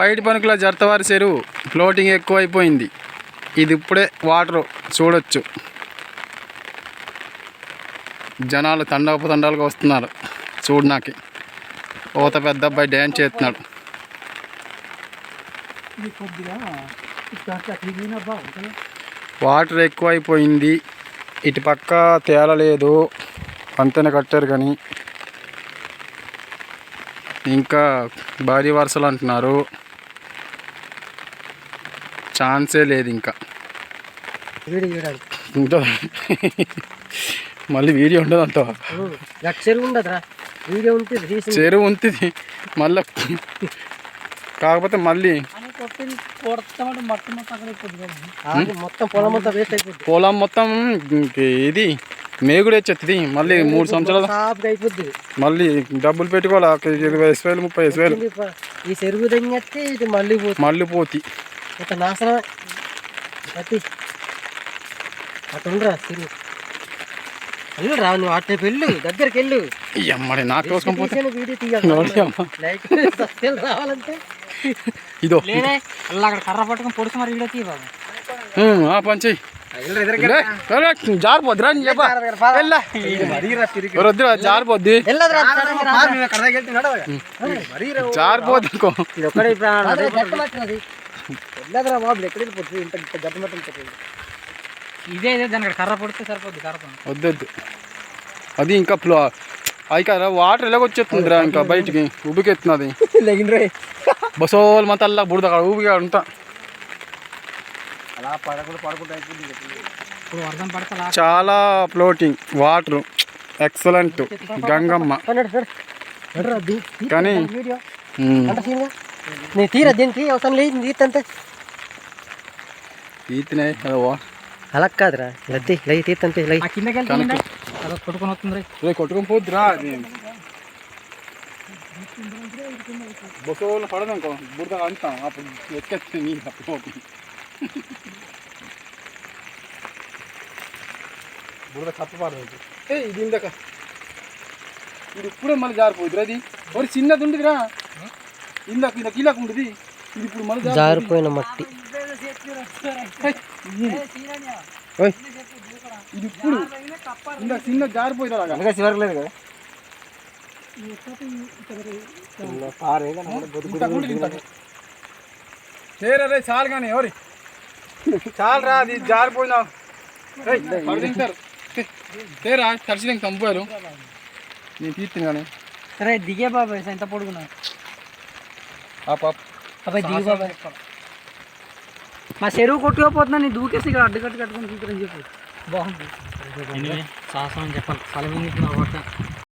పైటి పనుకుల జర్తవారి చెరువు ఫ్లోటింగ్ ఎక్కువైపోయింది. ఇది ఇప్పుడే వాటర్ చూడొచ్చు. జనాలు తండాలుగా వస్తున్నారు చూడడానికి. ఓత పెద్ద అబ్బాయి డ్యాన్స్ చేస్తున్నాడు. వాటర్ ఎక్కువైపోయింది. ఇటు పక్క తేలలేదు, వంతెన కట్టారు కానీ ఇంకా భారీ వర్షాలు అంటున్నారు. ఛాన్సే లేదు ఇంకా. మళ్ళీ వీడియో ఉండదు అంత. చెరువు ఉంటుంది మళ్ళీ, కాకపోతే మళ్ళీ పొలం మొత్తం ఇది మేగుడు వచ్చేస్తుంది. మళ్ళీ 3 సంవత్సరాలు మళ్ళీ డబ్బులు పెట్టుకోవాలి. 20,000 30,000 ఈ చెరువు దగ్గర ఇది మళ్ళీ పోతి నాశనం. అట్లా చెరువు రా, నువ్వు అట్టే వెళ్ళు, దగ్గరికి వెళ్ళు. అమ్మడి నాకు వీడియో రావాలంటే ఇదో అక్కడ కర్ర పట్టుకొని పొడుచు మరి వీడియో తీ బాబు. పంచి జారిపోద్ది రా, జారిపోద్ది జారిపోద్ది అనుకో. ఇదే దానికి కర్ర పడితే సరిపోద్ది. వద్దొద్దు, అది ఇంకా అది కదా వాటర్ ఎలాగొచ్చేస్తుందిరా ఇంకా బయటికి ఉబ్బికెత్తున్నది. బసోలు మా తల్లా బుడద అక్కడ ఊపిగా ఉంటా. చాలా ఫ్లోటింగ్ వాటర్ ఎక్సలెంట్ గంగమ్మ. కానీ తీరా దీనికి అవసరం లేదు, తీర్తంతే ఈతనే అలా కాదురా, తీర్తంతే కొట్టుకొని పోద్దురా. బొసోలు పడదనుకో బుడద అంతా అప్పుడు ఎక్కేస్తే నీ బుడద కప్ప పడదు. ఇది ఇందాక ఇది ఇప్పుడే మళ్ళీ జారిపోద్దురా. అది ఒక చిన్నది ఉండదురా, ఇందాక ఇలాగ ఉండదు. ఇది ఇప్పుడు మళ్ళీ జారిపోయిన మట్టి. ఇది ఇప్పుడు ఇందాక చిన్న జారిపోయింది అలాగా చివరలేదు కదా. చేరే చాలు కానీ ఎవరి చాలు రా, అది జారిపోయినా పడుతుంటారు. తేరా తడిచి చంపారు, నేను తీర్తాను కానీ. సరే దిగే బాబాయ్, ఎంత పొడుగున్నా దిగు బాబాయ్. మా చెరువు కొట్టుకోపోతున్నా, నేను దూకేసి ఇక్కడ అడ్డుకట్టు కట్టుకొని తీసుకుని చెప్పు. బాగుంది సాహసం అని చెప్పాలి. చాలా మంది